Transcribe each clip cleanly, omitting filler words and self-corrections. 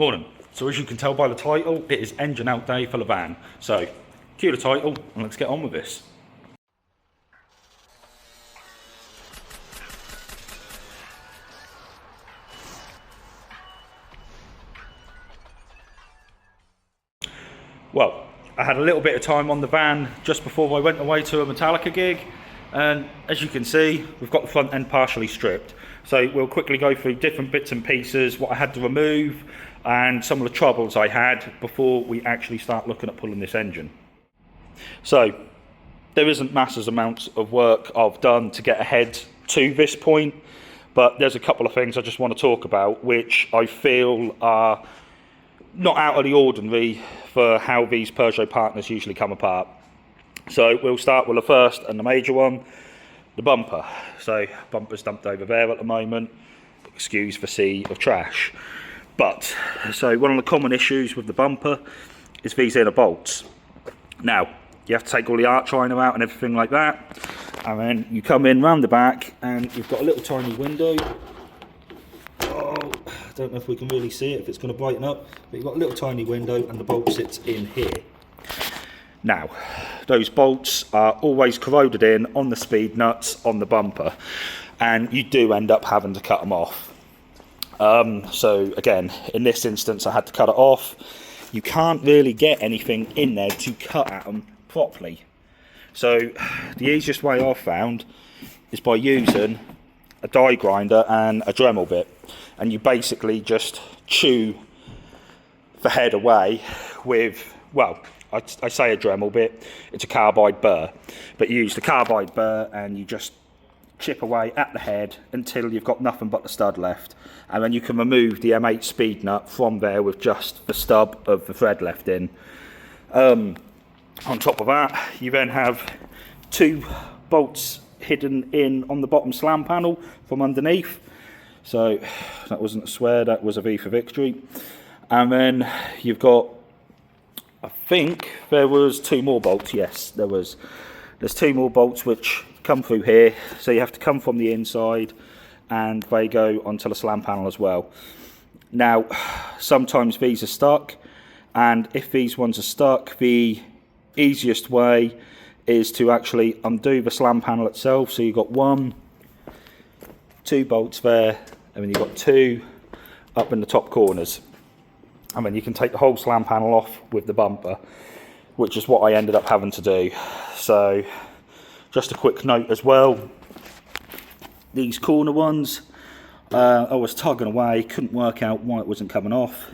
Morning. So as you can tell by the title, it is engine out day for the van. So cue the title and let's get on with this. Well, I had a little bit of time on the van just before I went away to a Metallica gig, and as you can see, we've got the front end partially stripped. So we'll quickly go through different bits and pieces, what I had to remove, and some of the troubles I had before we actually start looking at pulling this engine. So there isn't massive amounts of work I've done to get ahead to this point, but there's a couple of things I just want to talk about which I feel are not out of the ordinary for how these Peugeot Partners usually come apart. So we'll start with the first and the major one, the bumper. So bumper's dumped over there at the moment, excuse the sea of trash. But, so one of the common issues with the bumper is these inner bolts. Now, you have to take all the arch liner out and everything like that, and then you come in round the back and you've got a little tiny window. I don't know if we can really see it, if it's going to brighten up, but you've got a little tiny window and the bolt sits in here. Now, those bolts are always corroded in on the speed nuts on the bumper, and you do end up having to cut them off. So again, in this instance I had to cut it off. You can't really get anything in there to cut at them properly. So the easiest way I've found is by using a die grinder and a Dremel bit, and you basically just chew the head away with, well, I say a Dremel bit, it's a carbide burr, but you use the carbide burr and you just chip away at the head until you've got nothing but the stud left, and then you can remove the M8 speed nut from there with just the stub of the thread left in. On top of that, you then have two bolts hidden in on the bottom slam panel from underneath. So that wasn't a swear, that was a V for victory. And then you've got, I think there was two more bolts. Yes, there's two more bolts which come through here. So you have to come from the inside and they go onto the slam panel as well. Now, sometimes these are stuck, and if these ones are stuck, the easiest way is to actually undo the slam panel itself. So you've got two bolts there, and then you've got two up in the top corners, and then you can take the whole slam panel off with the bumper, which is what I ended up having to do. So just a quick note as well, these corner ones, I was tugging away, couldn't work out why it wasn't coming off.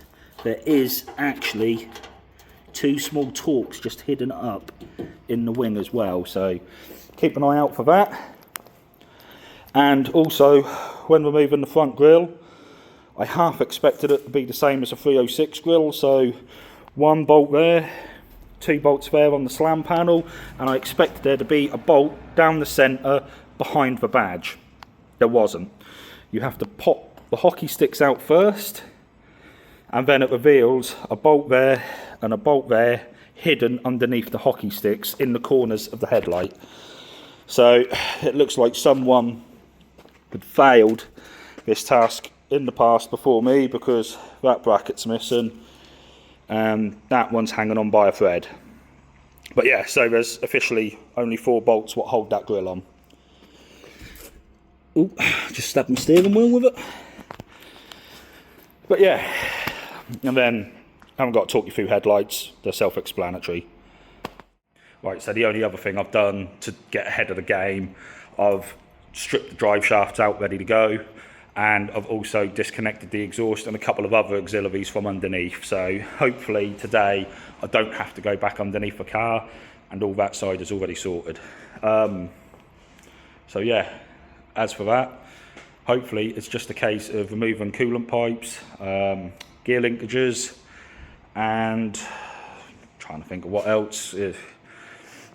There is actually two small torques just hidden up in the wing as well, so keep an eye out for that. And also, when removing the front grille, I half expected it to be the same as a 306 grille, so one bolt there, two bolts there on the slam panel, and I expected there to be a bolt down the centre behind the badge. There wasn't. You have to pop the hockey sticks out first, and then it reveals a bolt there and a bolt there hidden underneath the hockey sticks in the corners of the headlight. So it looks like someone had failed this task in the past before me, because that bracket's missing and that one's hanging on by a thread. But yeah, so there's officially only 4 bolts what hold that grille on. Ooh, just stabbed my steering wheel with it. But yeah, and then I haven't got to talk you through headlights, they're self-explanatory. Right, so the only other thing I've done to get ahead of the game, I've stripped the drive shafts out ready to go, and I've also disconnected the exhaust and a couple of other auxiliaries from underneath. So hopefully today I don't have to go back underneath the car, and all that side is already sorted. So yeah, as for that, hopefully it's just a case of removing coolant pipes, gear linkages, and trying to think of what else.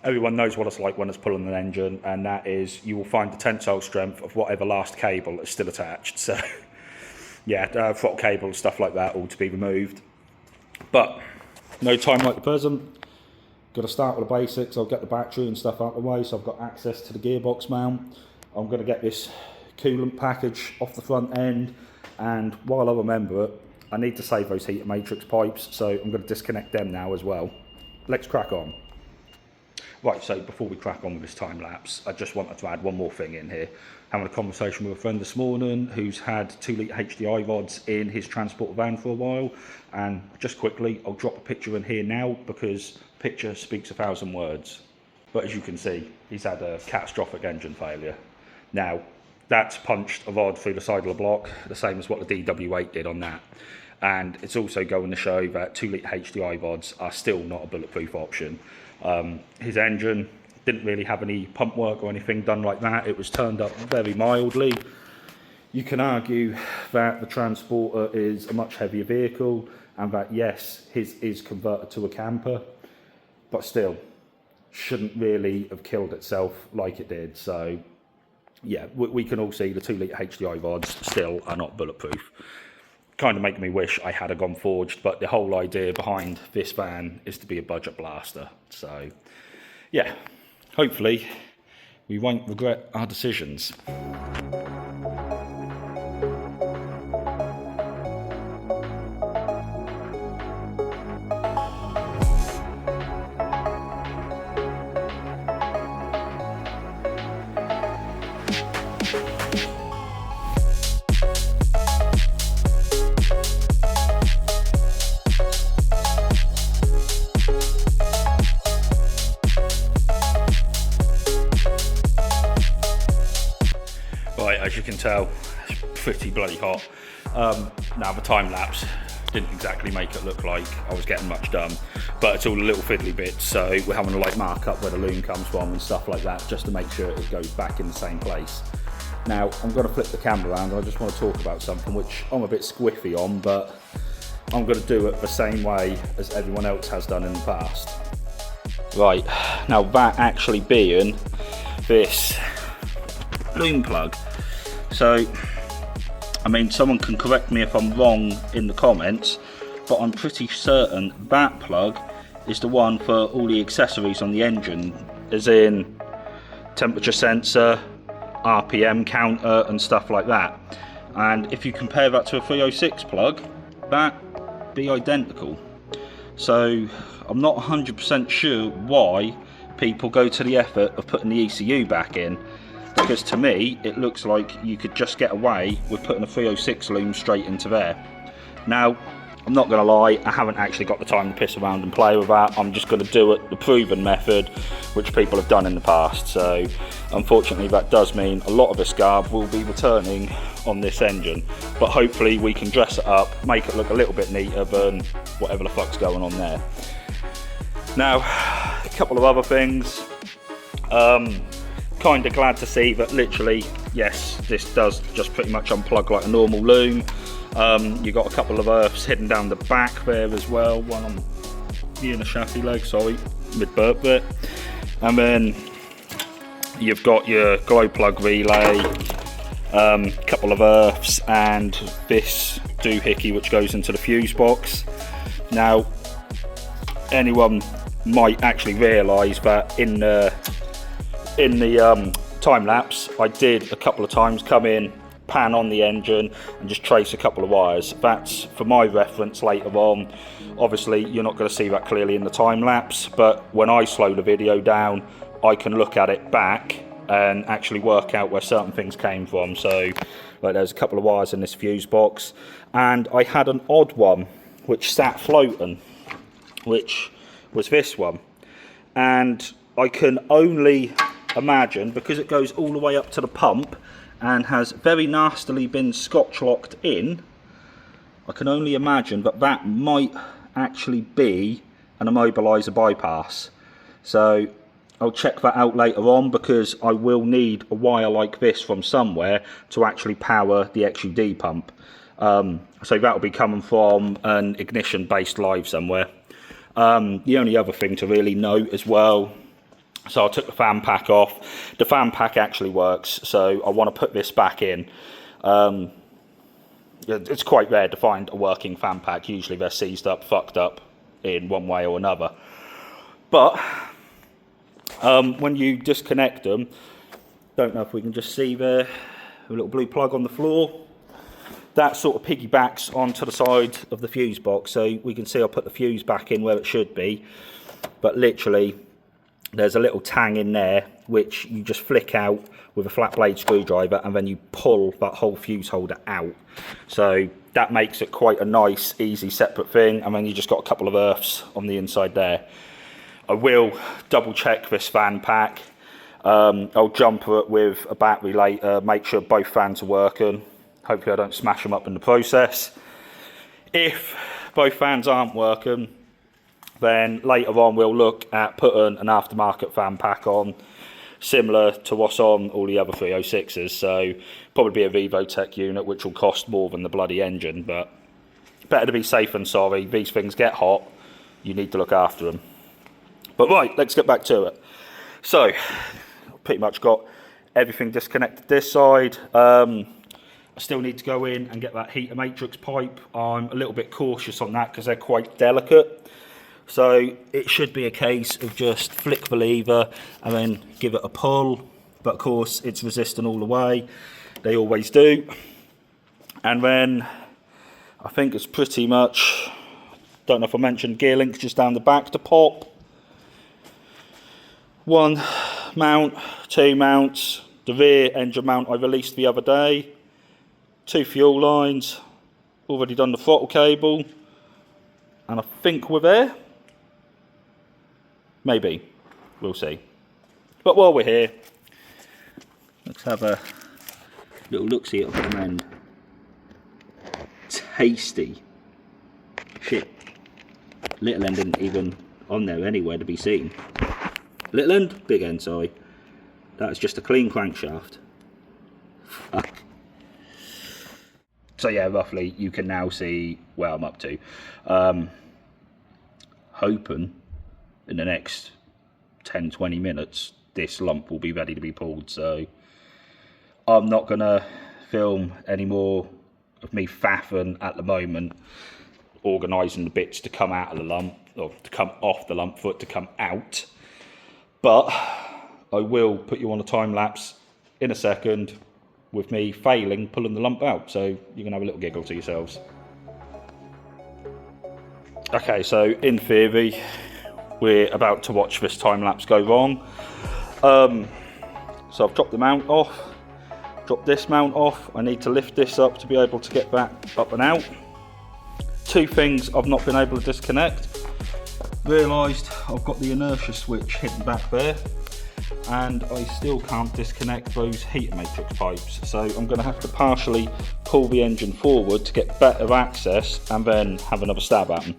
Everyone knows what it's like when it's pulling an engine, and that is you will find the tensile strength of whatever last cable is still attached. So yeah, throttle cable, stuff like that, all to be removed. But no time like the present. Got to start with the basics. I'll get the battery and stuff out of the way, so I've got access to the gearbox mount. I'm going to get this coolant package off the front end, and while I remember it, I need to save those heater matrix pipes, so I'm going to disconnect them now as well. Let's crack on. Right, so before we crack on with this time lapse, I just wanted to add one more thing in here. Having a conversation with a friend this morning who's had 2-litre HDI rods in his transport van for a while, and just quickly, I'll drop a picture in here now because picture speaks 1,000 words. But as you can see, he's had a catastrophic engine failure. Now, that's punched a rod through the side of the block, the same as what the Dw8 did on that. And it's also going to show that 2-litre HDI rods are still not a bulletproof option. His engine didn't really have any pump work or anything done like that. It was turned up very mildly. You can argue that the Transporter is a much heavier vehicle and that, yes, his is converted to a camper, but still shouldn't really have killed itself like it did. So yeah, we can all see the 2-litre HDI rods still are not bulletproof. Kind of making me wish I had gone forged, but the whole idea behind this van is to be a budget blaster. So yeah, hopefully we won't regret our decisions. Right, as you can tell, it's pretty bloody hot. Now the time lapse didn't exactly make it look like I was getting much done, but it's all the little fiddly bits, so we're having to like mark up where the loom comes from and stuff like that, just to make sure it goes back in the same place. Now I'm going to flip the camera around and I just want to talk about something which I'm a bit squiffy on, but I'm going to do it the same way as everyone else has done in the past. Right, now that actually being this loom plug. So, I mean, someone can correct me if I'm wrong in the comments, but I'm pretty certain that plug is the one for all the accessories on the engine, as in temperature sensor, RPM counter and stuff like that. And if you compare that to a 306 plug, that be identical. So I'm not 100% sure why people go to the effort of putting the ECU back in, because to me it looks like you could just get away with putting a 306 loom straight into there. Now, I'm not going to lie, I haven't actually got the time to piss around and play with that. I'm just going to do it the proven method, which people have done in the past. So unfortunately that does mean a lot of this garb will be returning on this engine, but hopefully we can dress it up, make it look a little bit neater than whatever the fuck's going on there. Now, a couple of other things. Kind of glad to see that literally, yes, this does just pretty much unplug like a normal loom. You got a couple of earths hidden down the back there as well, one on the inner chassis leg, sorry, mid-burp bit. And then you've got your glow plug relay, couple of earths, and this doohickey which goes into the fuse box. Now, anyone might actually realise that in the time lapse, I did a couple of times come in, pan on the engine and just trace a couple of wires. That's for my reference later on. Obviously you're not going to see that clearly in the time lapse, but when I slow the video down I can look at it back and actually work out where certain things came from. So like there's a couple of wires in this fuse box, and I had an odd one which sat floating, which was this one, and I can only imagine, because it goes all the way up to the pump and has very nastily been scotch locked in, I can only imagine that that might actually be an immobiliser bypass. So I'll check that out later on, because I will need a wire like this from somewhere to actually power the XUD pump. So that will be coming from an ignition based live somewhere. The only other thing to really note as well, so I took the fan pack off. The fan pack actually works, so I want to put this back in. It's quite rare to find a working fan pack. Usually they're seized up, fucked up in one way or another. But when you disconnect them, don't know if we can just see there, a little blue plug on the floor. that sort of piggybacks onto the side of the fuse box, so we can see I put the fuse back in where it should be, but literally there's a little tang in there which you just flick out with a flat blade screwdriver, and then you pull that whole fuse holder out. So that makes it quite a nice, easy, separate thing, and then you just got a couple of earths on the inside there. I will double check this fan pack. I'll jumper it with a battery later, make sure both fans are working. Hopefully I don't smash them up in the process. If both fans aren't working, then later on we'll look at putting an aftermarket fan pack on, similar to what's on all the other 306s. So probably be a Vivotech unit, which will cost more than the bloody engine, but better to be safe than sorry. These things get hot, you need to look after them. But right, let's get back to it. So pretty much got everything disconnected this side. I still need to go in and get that heater matrix pipe. I'm a little bit cautious on that because they're quite delicate. So it should be a case of just flick the lever and then give it a pull. But of course it's resistant all the way. They always do. And then I think it's pretty much, don't know if I mentioned gear links just down the back to pop. One mount, two mounts, the rear engine mount I released the other day. Two fuel lines, already done the throttle cable. And I think we're there. Maybe, we'll see. But while we're here, let's have a little look-see at the bottom end. Tasty. Shit. Little end isn't even on there anywhere to be seen. Little end, big end, sorry. That's just a clean crankshaft. Fuck. So yeah, roughly you can now see where I'm up to. Hoping in the next 10-20 minutes this lump will be ready to be pulled. So I'm not gonna film any more of me faffing at the moment, organising the bits to come out of the lump, or to come off the lump for it to come out. But I will put you on a time lapse in a second with me failing pulling the lump out, so you can have a little giggle to yourselves. Okay, so in theory we're about to watch this time lapse go wrong. So I've dropped the mount off, dropped this mount off. I need to lift this up to be able to get that up and out. Two things I've not been able to disconnect. Realised I've got the inertia switch hidden back there, and I still can't disconnect those heater matrix pipes, so I'm going to have to partially pull the engine forward to get better access and then have another stab at them.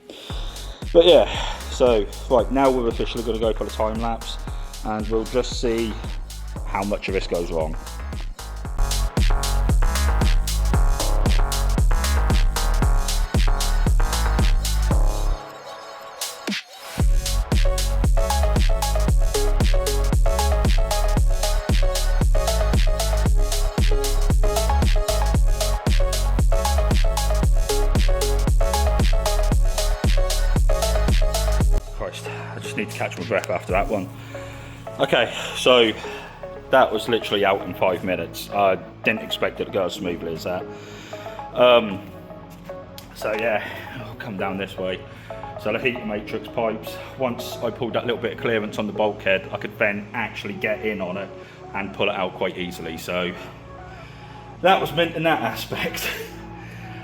But yeah, so right now we're officially going to go for the time lapse, and we'll just see how much of this goes wrong. Need to catch my breath after that one. Okay, so that was literally out in 5 minutes. I didn't expect it to go as smoothly as that. So yeah, I'll come down this way. So the heater matrix pipes, once I pulled that little bit of clearance on the bulkhead, I could then actually get in on it and pull it out quite easily. So that was mint in that aspect.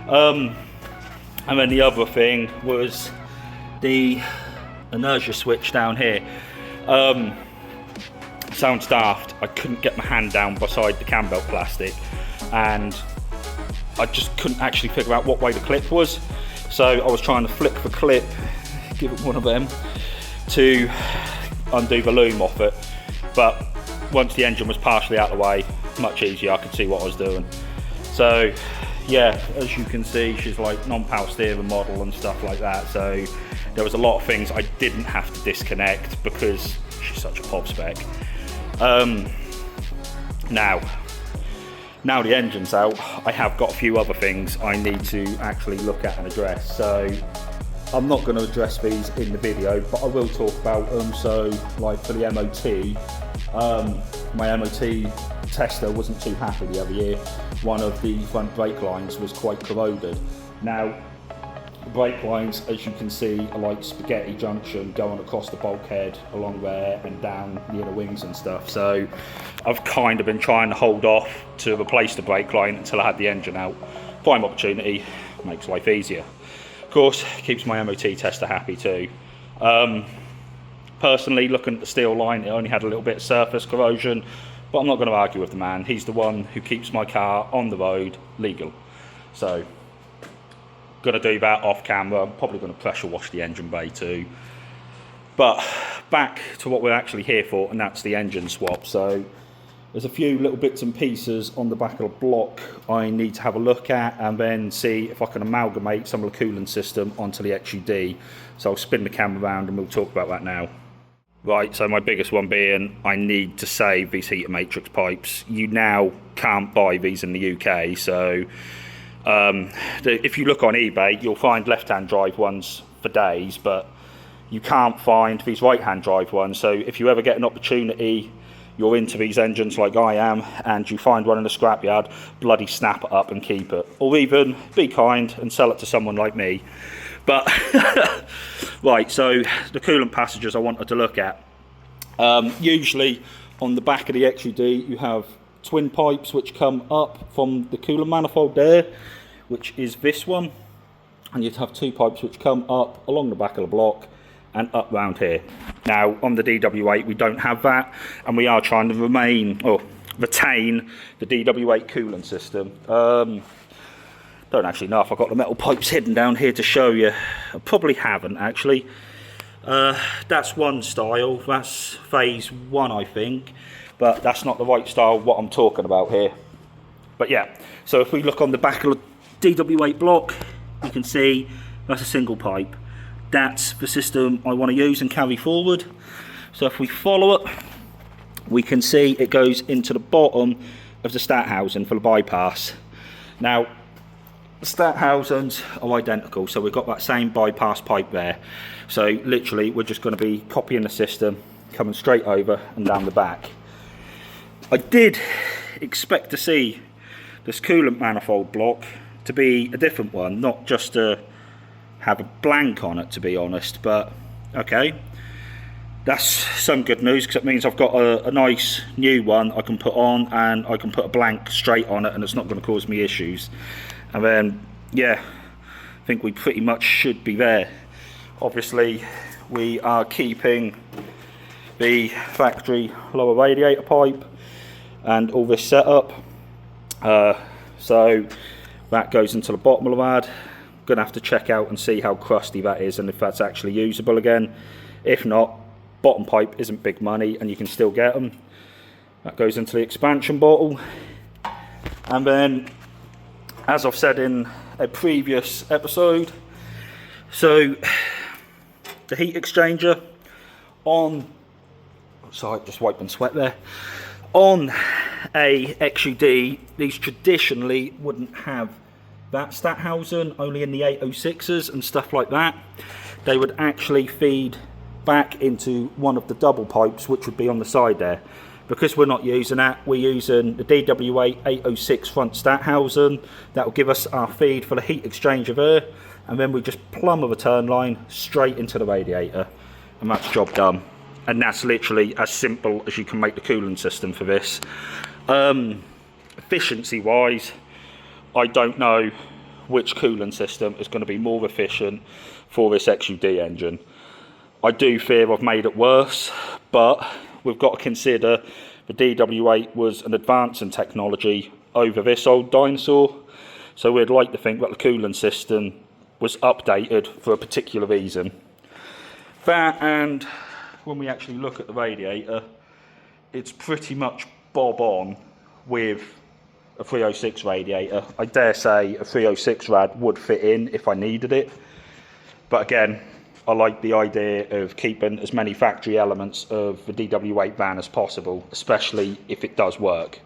And then the other thing was the inertia switch down here. Sounds daft, I couldn't get my hand down beside the cam belt plastic, and I just couldn't actually figure out what way the clip was. So I was trying to flick the clip, give it one of them, to undo the loom off it. But once the engine was partially out of the way, much easier, I could see what I was doing. So yeah, as you can see, she's like non-power steering model and stuff like that. So there was a lot of things I didn't have to disconnect because she's such a pop spec. Now the engine's out, I have got a few other things I need to actually look at and address. So I'm not going to address these in the video, but I will talk about them. So like for the MOT, my MOT tester wasn't too happy the other year. One of the front brake lines was quite corroded. Now, the brake lines, as you can see, are like spaghetti junction going across the bulkhead along there and down the inner wings and stuff. So I've kind of been trying to hold off to replace the brake line until I had the engine out. Prime opportunity, makes life easier. Of course, keeps my MOT tester happy too. Personally, looking at the steel line, it only had a little bit of surface corrosion, but I'm not going to argue with the man. He's the one who keeps my car on the road legal. So going to do that off camera. I'm probably going to pressure wash the engine bay too. But back to what we're actually here for, and that's the engine swap. So there's a few little bits and pieces on the back of the block I need to have a look at, and then see if I can amalgamate some of the coolant system onto the XUD. So I'll spin the camera around and we'll talk about that now. Right, so my biggest one being I need to save these heater matrix pipes. You now can't buy these in the UK, so if you look on eBay, you'll find left-hand drive ones for days, but you can't find these right-hand drive ones. So if you ever get an opportunity, you're into these engines like I am, and you find one in the scrapyard, bloody snap it up and keep it. Or even be kind and sell it to someone like me. But, right, so the coolant passages I wanted to look at. Usually on the back of the XUD, you have twin pipes which come up from the coolant manifold there, which is this one, and you'd have two pipes which come up along the back of the block and up round here. Now on the DW8 we don't have that, and we are trying to retain the DW8 coolant system. Don't actually know if I've got the metal pipes hidden down here to show you. I probably haven't actually. That's one style, that's phase 1 I think, but that's not the right style what I'm talking about here. But yeah, so if we look on the back of the DW8 block, you can see that's a single pipe. That's the system I want to use and carry forward. So if we follow it, we can see it goes into the bottom of the stat housing for the bypass. Now, the stat housings are identical, so we've got that same bypass pipe there. So literally, we're just going to be copying the system, coming straight over and down the back. I did expect to see this coolant manifold block to be a different one, not just to have a blank on it, to be honest, but okay, that's some good news, because it means I've got a nice new one I can put on, and I can put a blank straight on it and it's not going to cause me issues. And then yeah, I think we pretty much should be there. Obviously we are keeping the factory lower radiator pipe and all this setup, so that goes into the bottom of the rad. Gonna have to check out and see how crusty that is and if that's actually usable again. If not, bottom pipe isn't big money and you can still get them. That goes into the expansion bottle. And then, as I've said in a previous episode, so the heat exchanger on, sorry, just wiping sweat there, on a XUD, these traditionally wouldn't have that stat housing, only in the 806s and stuff like that. They would actually feed back into one of the double pipes which would be on the side there. Because we're not using that, we're using the Dw8 806 front stat housing. That will give us our feed for the heat exchanger there, and then we just plumb a return line straight into the radiator, and that's job done. And that's literally as simple as you can make the coolant system for this. Efficiency wise, I don't know which coolant system is going to be more efficient for this XUD engine. I do fear I've made it worse, but we've got to consider the DW8 was an advance in technology over this old dinosaur, so we'd like to think that the coolant system was updated for a particular reason. That, and when we actually look at the radiator, it's pretty much bob on with a 306 radiator. I dare say a 306 rad would fit in if I needed it, but again, I like the idea of keeping as many factory elements of the Dw8 van as possible, especially if it does work.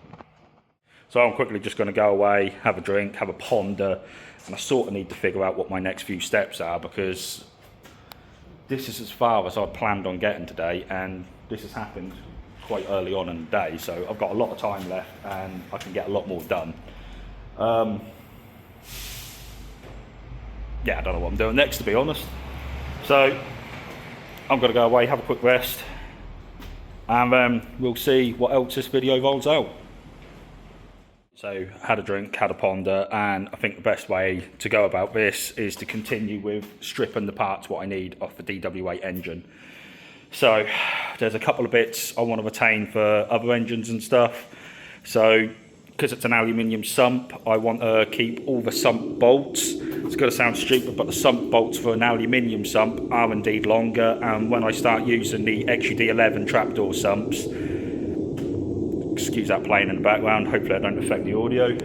So I'm quickly just going to go away, have a drink, have a ponder, and I sort of need to figure out what my next few steps are, because this is as far as I planned on getting today, and this has happened quite early on in the day, so I've got a lot of time left and I can get a lot more done. Yeah, I don't know what I'm doing next, to be honest. So I'm going to go away, have a quick rest, and then we'll see what else this video rolls out. So had a drink, had a ponder, and I think the best way to go about this is to continue with stripping the parts what I need off the Dw8 engine. So there's a couple of bits I want to retain for other engines and stuff. So because it's an aluminium sump, I want to keep all the sump bolts. It's going to sound stupid, but the sump bolts for an aluminium sump are indeed longer, and when I start using the XUD11 trapdoor sumps, excuse that playing in the background, hopefully I don't affect the audio.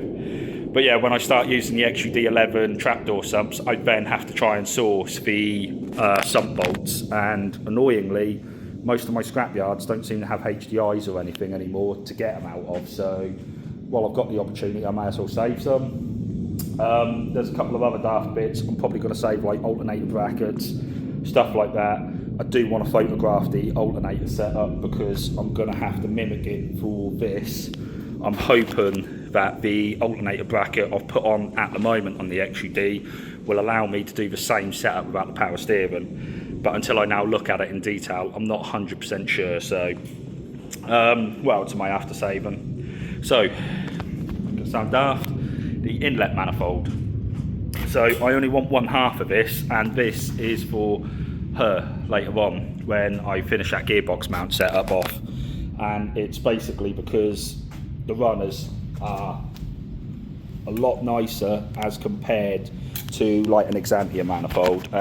But yeah, when I start using the XUD11 trapdoor sumps, I then have to try and source the sump bolts, and annoyingly, most of my scrapyards don't seem to have HDIs or anything anymore to get them out of, so while I've got the opportunity, I may as well save some. There's a couple of other daft bits I'm probably going to save, like alternator brackets, stuff like that. I do want to photograph the alternator setup because I'm going to have to mimic it for this. I'm hoping that the alternator bracket I've put on at the moment on the XUD will allow me to do the same setup without the power steering. But until I now look at it in detail, I'm not 100% sure. So, well, it's my after saving. So, gonna sound daft, the inlet manifold. So I only want one half of this, and this is for her later on when I finish that gearbox mount setup off. And it's basically because the runners are a lot nicer as compared to like an Xantium manifold.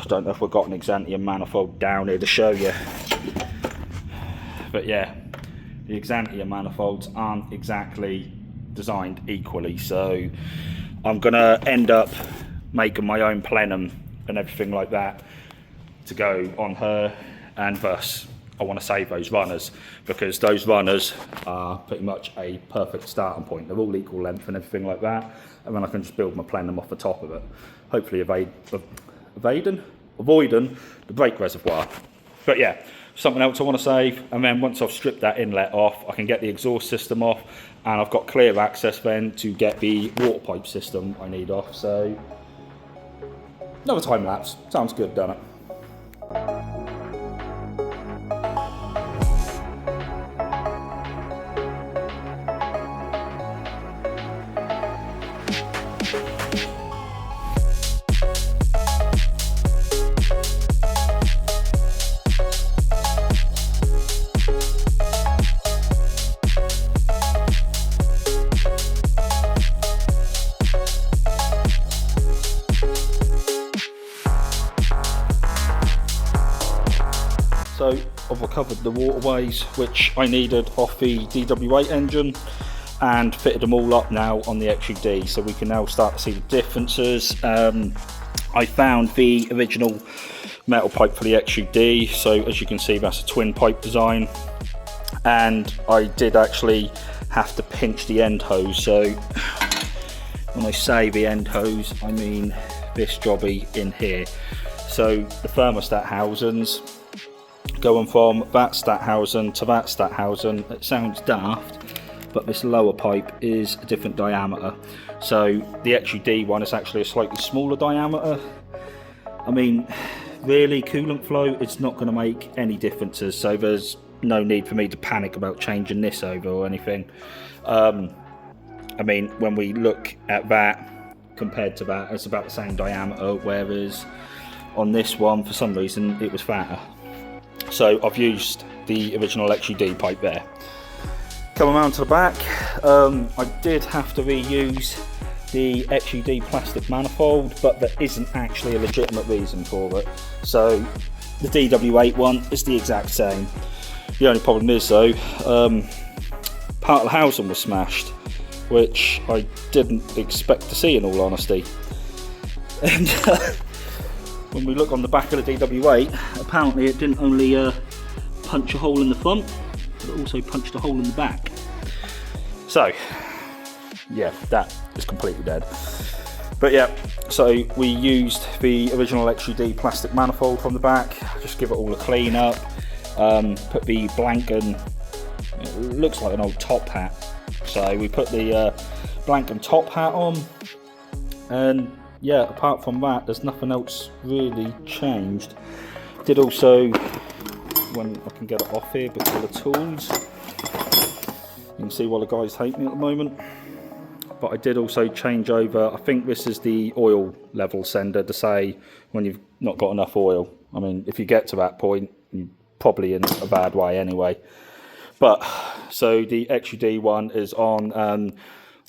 Don't know if we've got an Xantium manifold down here to show you, but yeah, the Xantium manifolds aren't exactly designed equally, so I'm gonna end up making my own plenum and everything like that to go on her, and thus I want to save those runners because those runners are pretty much a perfect starting point. They're all equal length and everything like that, and then I can just build my plenum off the top of it, hopefully avoiding the brake reservoir. But yeah, something else I want to save, and then once I've stripped that inlet off, I can get the exhaust system off, and I've got clear access then to get the water pipe system I need off. So another time lapse, sounds good, doesn't it? So I've recovered the waterways which I needed off the Dw8 engine and fitted them all up now on the XUD, so we can now start to see the differences. I found the original metal pipe for the XUD, so as you can see that's a twin pipe design, and I did actually have to pinch the end hose. So when I say the end hose, I mean this jobby in here. So the thermostat housings, going from that stat housing to that stat housing, it sounds daft, but this lower pipe is a different diameter. So the XUD one is actually a slightly smaller diameter. I mean, really, coolant flow, it's not going to make any differences, so there's no need for me to panic about changing this over or anything. I mean, when we look at that compared to that, it's about the same diameter, whereas on this one, for some reason, it was fatter. So I've used the original XUD pipe there. Coming around to the back, I did have to reuse the XUD plastic manifold, but there isn't actually a legitimate reason for it. So the Dw8 one is the exact same. The only problem is though, part of the housing was smashed, which I didn't expect to see in all honesty. And when we look on the back of the Dw8, apparently it didn't only punch a hole in the front, but it also punched a hole in the back. So yeah, that is completely dead. But yeah, so we used the original XUD plastic manifold from the back, just give it all a clean up, put the Blanken, it looks like an old top hat, so we put the Blanken top hat on, and yeah, apart from that there's nothing else really changed. Did also, when I can get it off here before the tools, you can see why the guys hate me at the moment, but I did also change over, I think this is the oil level sender to say when you've not got enough oil. I mean, if you get to that point, you're probably in a bad way anyway. But, so the XUD one is on an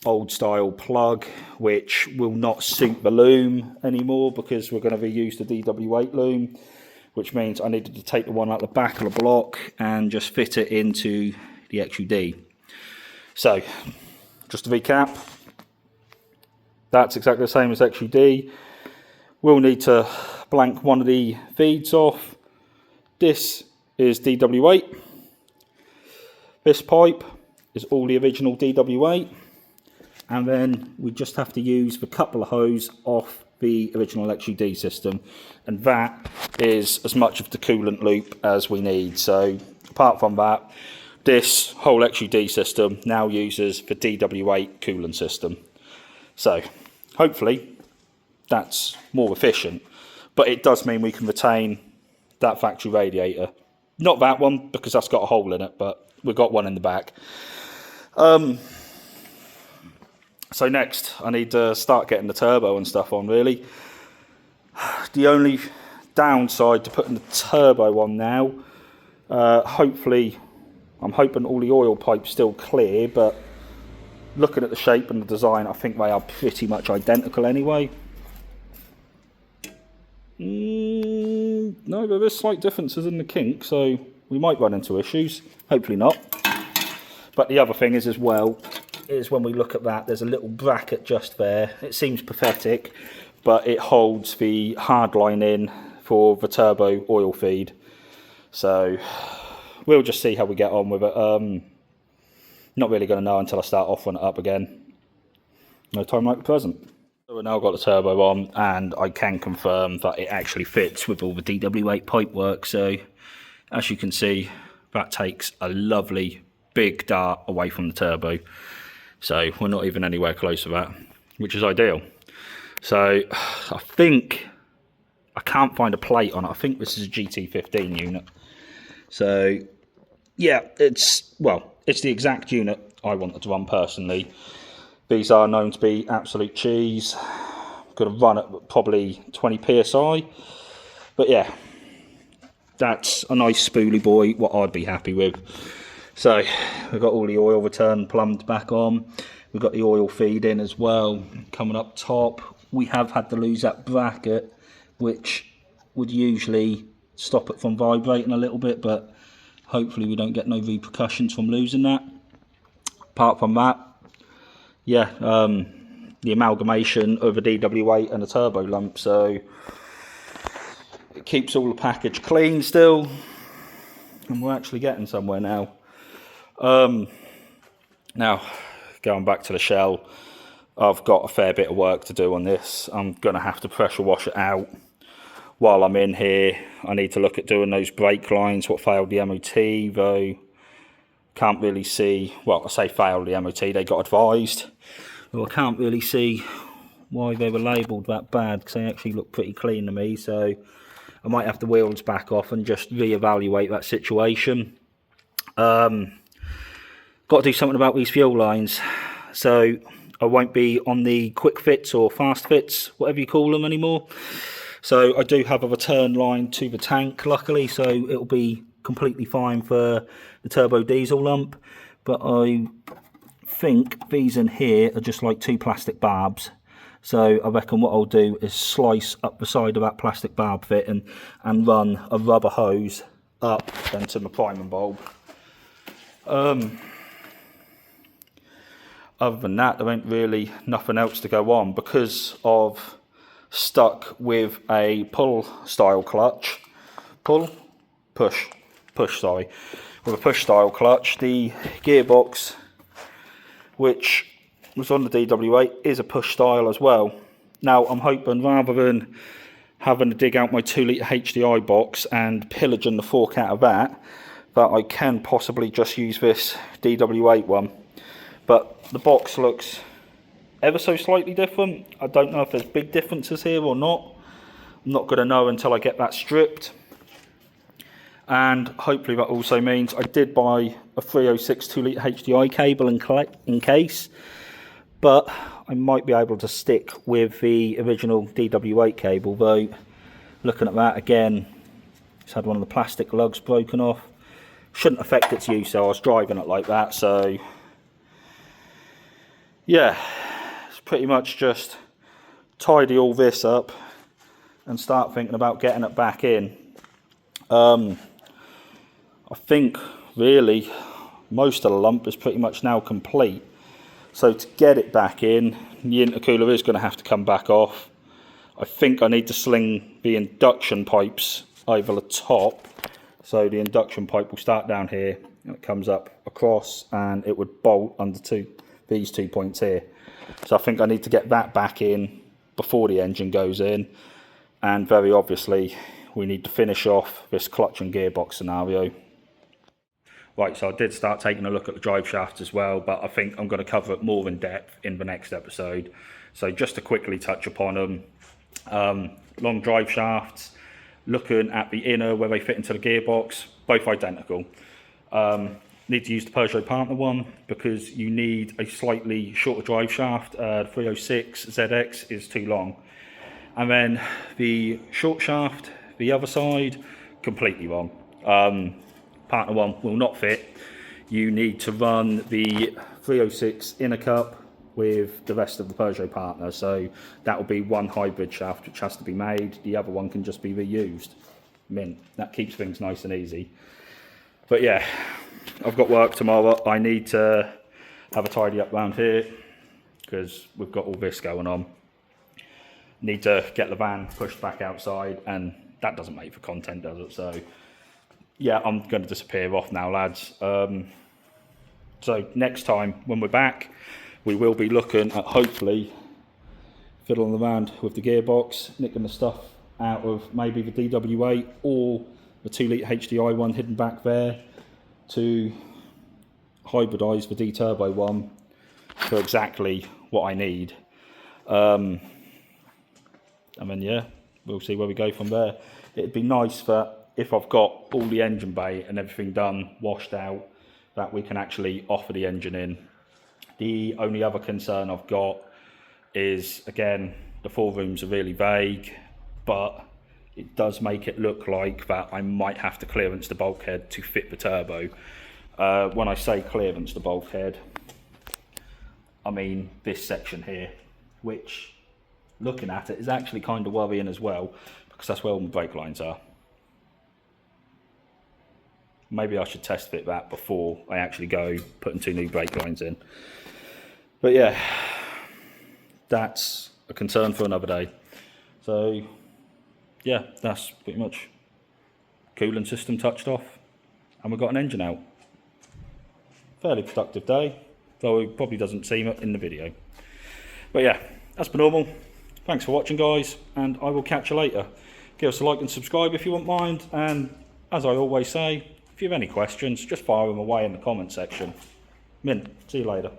old style plug, which will not suit the loom anymore because we're going to reuse the Dw8 loom, which means I needed to take the one out the back of the block and just fit it into the XUD. So, just to recap, that's exactly the same as XUD. We'll need to blank one of the feeds off. This is Dw8. This pipe is all the original Dw8. And then we just have to use the couple of hose off the original XUD system. And that is as much of the coolant loop as we need. So apart from that, this whole XUD system now uses the Dw8 coolant system. So hopefully that's more efficient, but it does mean we can retain that factory radiator. Not that one, because that's got a hole in it, but we've got one in the back. So next I need to start getting the turbo and stuff on really. The only downside to putting the turbo on now, hopefully, I'm hoping all the oil pipe's still clear, but looking at the shape and the design, I think they are pretty much identical anyway. No, there is slight differences in the kink, so we might run into issues. Hopefully not. But the other thing is as well, is when we look at that, there's a little bracket just there. It seems pathetic, but it holds the hard line in for the turbo oil feed. So we'll just see how we get on with it. Not really going to know until I start offering it up again. No time like the present. So we've now got the turbo on, and I can confirm that it actually fits with all the Dw8 pipework. So as you can see, that takes a lovely big dart away from the turbo. So we're not even anywhere close to that, which is ideal. So I think, I can't find a plate on it. I think this is a GT15 unit. So yeah, it's the exact unit I wanted to run personally. These are known to be absolute cheese. I'm going to run at probably 20 psi. But yeah, that's a nice spoolie boy, what I'd be happy with. So we've got all the oil return plumbed back on. We've got the oil feed in as well, coming up top. We have had to lose that bracket, which would usually stop it from vibrating a little bit, but hopefully we don't get no repercussions from losing that. Apart from that, yeah, the amalgamation of a Dw8 and a turbo lump, so it keeps all the package clean still, and we're actually getting somewhere now. Now, going back to the shell, I've got a fair bit of work to do on this. I'm going to have to pressure wash it out. While I'm in here, I need to look at doing those brake lines, what failed the MOT, though can't really see, well, I say failed the MOT, they got advised. Well, I can't really see why they were labelled that bad, because they actually look pretty clean to me, so I might have the wheels back off and just re-evaluate that situation. Got to do something about these fuel lines, so I won't be on the quick fits or fast fits, whatever you call them, anymore. So I do have a return line to the tank, luckily, so it'll be completely fine for the turbo diesel lump. But I think these in here are just like two plastic barbs. So I reckon what I'll do is slice up the side of that plastic barb fit and run a rubber hose up into the priming bulb. Other than that, there ain't really nothing else to go on, because of stuck with a push style clutch, with a push style clutch. The gearbox, which was on the Dw8, is a push style as well. Now I'm hoping, rather than having to dig out my 2 litre HDI box and pillaging the fork out of that I can possibly just use this Dw8 one. But the box looks ever so slightly different. I don't know if there's big differences here or not. I'm not going to know until I get that stripped. And hopefully that also means I did buy a 306 2 litre HDI cable in case, but I might be able to stick with the original Dw8 cable, though looking at that again, it's had one of the plastic lugs broken off. Shouldn't affect its use, so I was driving it like that, so yeah, it's pretty much just tidy all this up and start thinking about getting it back in. I think really most of the lump is pretty much now complete, so to get it back in, the intercooler is going to have to come back off. I think I need to sling the induction pipes over the top, so the induction pipe will start down here, it comes up across, and it would bolt under these 2 points here. So I think I need to get that back in before the engine goes in, and very obviously we need to finish off this clutch and gearbox scenario. Right, so I did start taking a look at the drive shafts as well, but I think I'm going to cover it more in depth in the next episode. So just to quickly touch upon them, long drive shafts, looking at the inner where they fit into the gearbox, both identical. Need to use the Peugeot Partner one because you need a slightly shorter drive shaft. 306 ZX is too long. And then the short shaft, the other side, completely wrong. Partner one will not fit. You need to run the 306 inner cup with the rest of the Peugeot Partner, so that will be one hybrid shaft which has to be made. The other one can just be reused. Mint. That keeps things nice and easy. But yeah, I've got work tomorrow. I need to have a tidy up round here because we've got all this going on. Need to get the van pushed back outside, and that doesn't make for content, does it? So yeah, I'm going to disappear off now, lads. So next time when we're back, we will be looking at hopefully fiddling around with the gearbox, nicking the stuff out of maybe the Dw8 or the 2 litre HDI one hidden back there to hybradize the D-Turbo one for exactly what I need. And then yeah, we'll see where we go from there. It'd be nice that if I've got all the engine bay and everything done, washed out, that we can actually offer the engine in. The only other concern I've got is, again, the forerooms are really vague, but it does make it look like that I might have to clearance the bulkhead to fit the turbo. When I say clearance the bulkhead, I mean this section here, which, looking at it, is actually kind of worrying as well, because that's where all my brake lines are. Maybe I should test fit that before I actually go putting 2 new brake lines in. But yeah, that's a concern for another day. So yeah, that's pretty much coolant system touched off, and we've got an engine out. Fairly productive day, though it probably doesn't seem it in the video. But yeah, that's been normal. Thanks for watching, guys, and I will catch you later. Give us a like and subscribe if you wouldn't mind, and as I always say, if you have any questions, just fire them away in the comment section. Mint, see you later.